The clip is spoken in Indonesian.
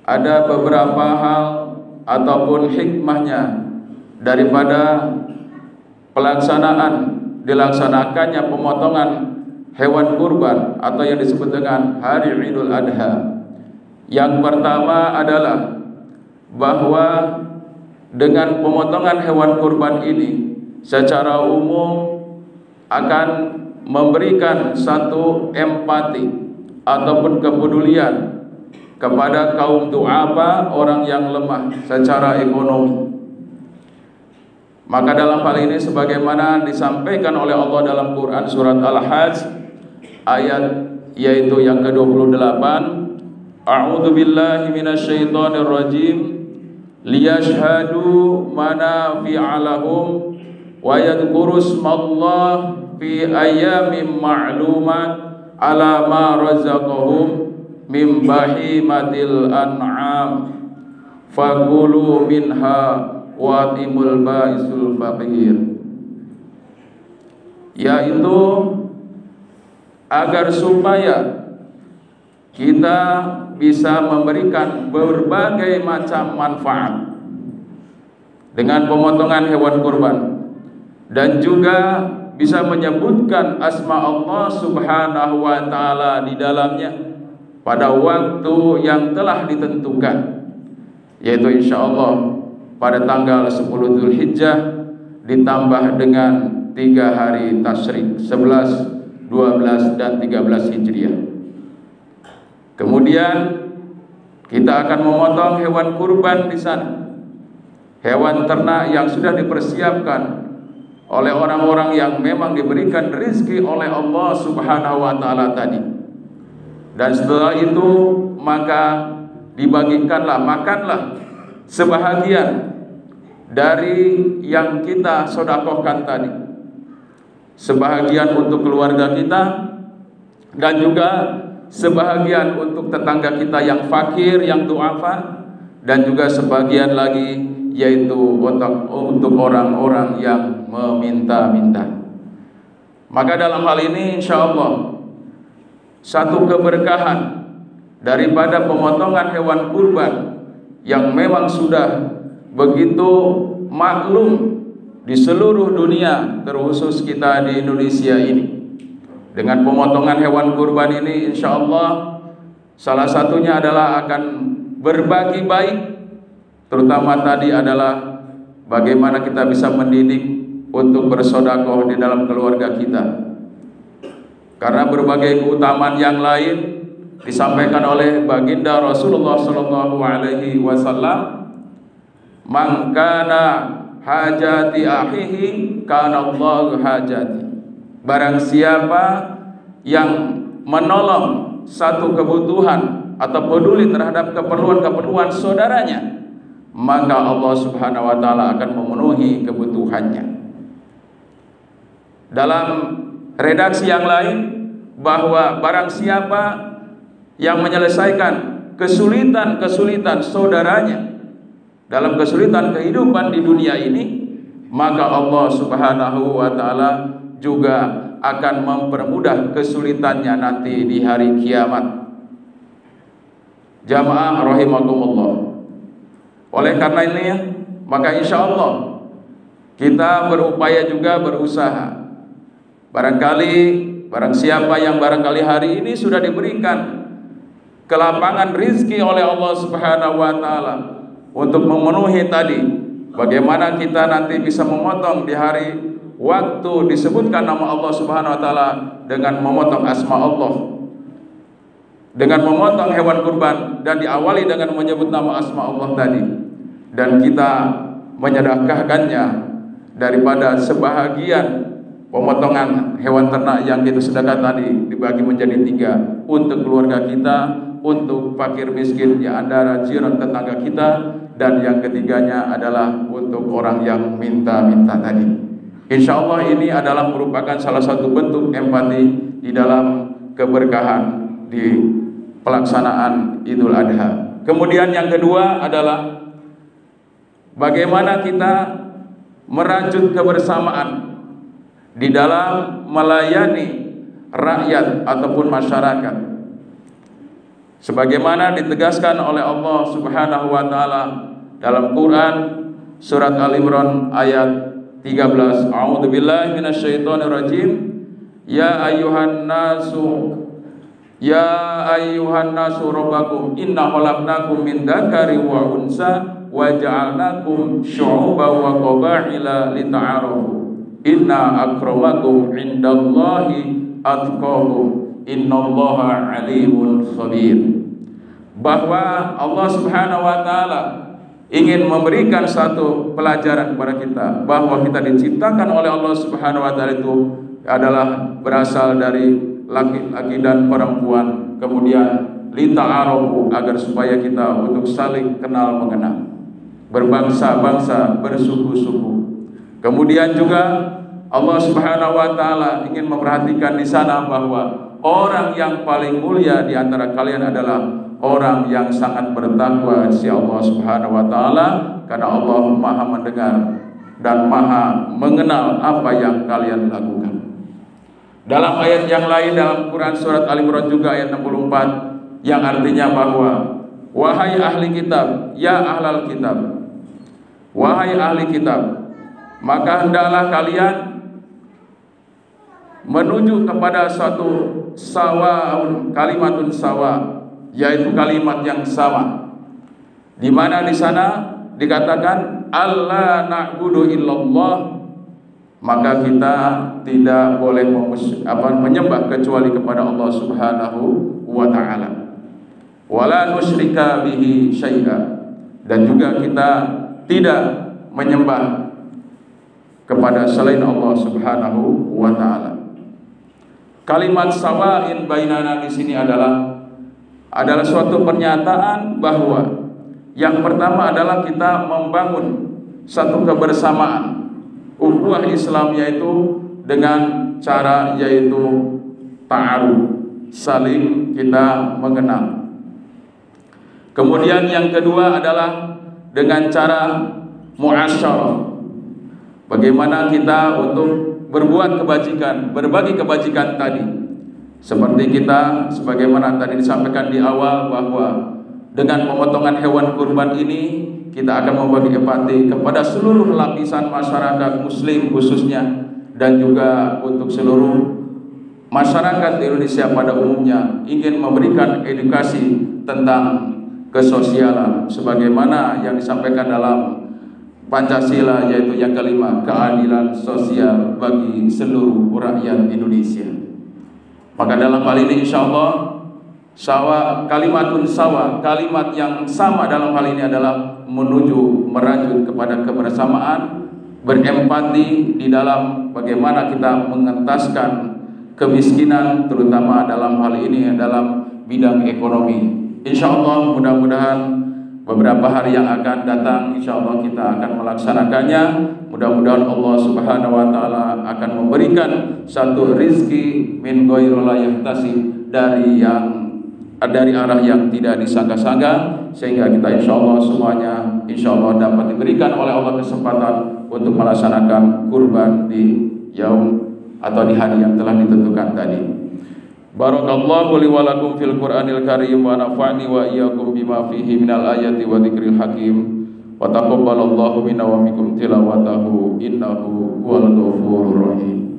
ada beberapa hal ataupun hikmahnya daripada dilaksanakannya pemotongan hewan kurban atau yang disebut dengan hari Idul Adha. Yang pertama adalah bahwa dengan pemotongan hewan kurban ini secara umum akan memberikan satu empati ataupun kepedulian kepada kaum du'afa, orang yang lemah secara ekonomi. Maka dalam hal ini sebagaimana disampaikan oleh Allah dalam Quran surat Al-Hajj ayat yaitu yang ke-28, A'udzu billahi minasyaitonir rajim liyashhadu manafi'a lahum wa yadhkuru ismallah fi ayyamin ma'lumat ala ma razaqahum min bahimatil an'am fakulu minha wa atimul ba'isul faqir, yaitu agar supaya kita bisa memberikan berbagai macam manfaat dengan pemotongan hewan kurban, dan juga bisa menyebutkan asma Allah Subhanahu wa ta'ala di dalamnya pada waktu yang telah ditentukan, yaitu insyaallah pada tanggal 10 Dzulhijjah ditambah dengan 3 hari tasyrik 11, 12 dan 13 Hijriah. Kemudian kita akan memotong hewan kurban di sana, hewan ternak yang sudah dipersiapkan oleh orang-orang yang memang diberikan rezeki oleh Allah Subhanahu wa ta'ala tadi. Dan setelah itu maka makanlah sebahagian dari yang kita sedekahkan tadi, sebahagian untuk keluarga kita dan juga sebahagian untuk tetangga kita yang fakir, yang du'afa, dan juga sebagian lagi yaitu untuk orang-orang yang meminta-minta. Maka dalam hal ini insyaallah satu keberkahan daripada pemotongan hewan kurban yang memang sudah begitu maklum di seluruh dunia, terkhusus kita di Indonesia ini. Dengan pemotongan hewan kurban ini insyaallah salah satunya adalah akan berbagi baik, terutama tadi adalah bagaimana kita bisa mendidik untuk bersedekah di dalam keluarga kita. Karena berbagai keutamaan yang lain disampaikan oleh baginda Rasulullah sallallahu alaihi wasallam, "Man kana hajati akhihi kana Allahu hajati." Barang siapa yang menolong satu kebutuhan atau peduli terhadap keperluan-keperluan saudaranya, maka Allah Subhanahu wa ta'ala akan memenuhi kebutuhannya. Dalam redaksi yang lain, bahwa barang siapa yang menyelesaikan kesulitan-kesulitan saudaranya dalam kesulitan kehidupan di dunia ini, maka Allah Subhanahu wa ta'ala juga akan mempermudah kesulitannya nanti di hari kiamat. Jamaah rahimakumullah. Oleh karena ini, maka insyaallah kita berupaya juga berusaha. Barang siapa yang barangkali hari ini sudah diberikan kelapangan rizki oleh Allah Subhanahu wa ta'ala untuk memenuhi tadi, bagaimana kita nanti bisa memotong di hari waktu disebutkan nama Allah Subhanahu wa ta'ala dengan memotong asma Allah, dengan memotong hewan kurban dan diawali dengan menyebut nama asma Allah tadi, dan kita menyedekahkannya daripada sebahagian pemotongan hewan ternak yang kita sedekah tadi dibagi menjadi 3 untuk keluarga kita, untuk fakir miskin yang antara jiran tetangga kita, dan yang ketiganya adalah untuk orang yang minta-minta tadi. Insyaallah ini adalah merupakan salah satu bentuk empati di dalam keberkahan di pelaksanaan Idul Adha. Kemudian yang kedua adalah bagaimana kita merajut kebersamaan di dalam melayani rakyat ataupun masyarakat. sebagaimana ditegaskan oleh Allah Subhanahu wa taala dalam Quran surat Al-Imran ayat 13. A'udzubillahi minasyaitonirrajim. Ya ayyuhan nasu rabbakum inna khalaqnakum min dzakari wa unsa wa ja'alnakum syu'uban wa qabaila lita'arafu. Inna akramakum indallahi atqakum innallaha alimun khabir. Bahwa Allah Subhanahu wa taala ingin memberikan satu pelajaran kepada kita, bahwa kita diciptakan oleh Allah Subhanahu wa taala itu adalah berasal dari laki-laki dan perempuan, kemudian lita'arafu, agar supaya kita untuk saling kenal mengenal, berbangsa-bangsa, bersuku-suku. Kemudian juga Allah Subhanahu wa taala ingin memperhatikan di sana bahwa orang yang paling mulia di antara kalian adalah orang yang sangat bertakwa si Allah Subhanahu wa taala, karena Allah Maha mendengar dan Maha mengenal apa yang kalian lakukan. Dalam ayat yang lain dalam Quran surat Al-Imran juga ayat 64 yang artinya bahwa wahai ahli kitab, ya ahlal kitab, wahai ahli kitab, maka hendaklah kalian menuju kepada suatu kalimatun sawa, yaitu kalimat yang sama, di mana di sana dikatakan alla na'budu illallah, maka kita tidak boleh menyembah kecuali kepada Allah Subhanahu wa taala, wala nusyrika bihi syai'a, dan juga kita tidak menyembah kepada selain Allah Subhanahu wa taala. Kalimat sawa'in bainana di sini adalah suatu pernyataan bahwa yang pertama adalah kita membangun satu kebersamaan ukhuwah Islam, yaitu dengan cara yaitu ta'aruf, saling kita mengenal. Kemudian yang kedua adalah dengan cara muasyarah, bagaimana kita untuk berbuat kebajikan, berbagi kebajikan tadi. Seperti kita, sebagaimana tadi disampaikan di awal, bahwa dengan pemotongan hewan kurban ini kita akan membagi empati kepada seluruh lapisan masyarakat muslim khususnya, dan juga untuk seluruh masyarakat di Indonesia pada umumnya, ingin memberikan edukasi tentang kesosialan sebagaimana yang disampaikan dalam Pancasila, yaitu yang kelima, keadilan sosial bagi seluruh rakyat Indonesia. Maka dalam hal ini insyaallah kalimatun sawa, kalimat yang sama dalam hal ini adalah menuju merajut kepada kebersamaan, berempati di dalam bagaimana kita mengentaskan kemiskinan, terutama dalam hal ini dalam bidang ekonomi. Insyaallah mudah-mudahan beberapa hari yang akan datang insyaallah kita akan melaksanakannya. Mudah-mudahan Allah Subhanahu wa taala akan memberikan satu rizki min ghairi la yahtasib, dari arah yang tidak disangka-sangka, sehingga kita insyaallah semuanya insyaallah dapat diberikan oleh Allah kesempatan untuk melaksanakan kurban di yaum atau di hari yang telah ditentukan tadi. Barakallahu li wa lakum fil Qur'anil Karim wa nafa'ni wa iyyakum bima fihi minal ayati wa dzikril hakim, wa taqabbalallahu minna wa minkum tilawatahu innahu huwal ghafurur rahim.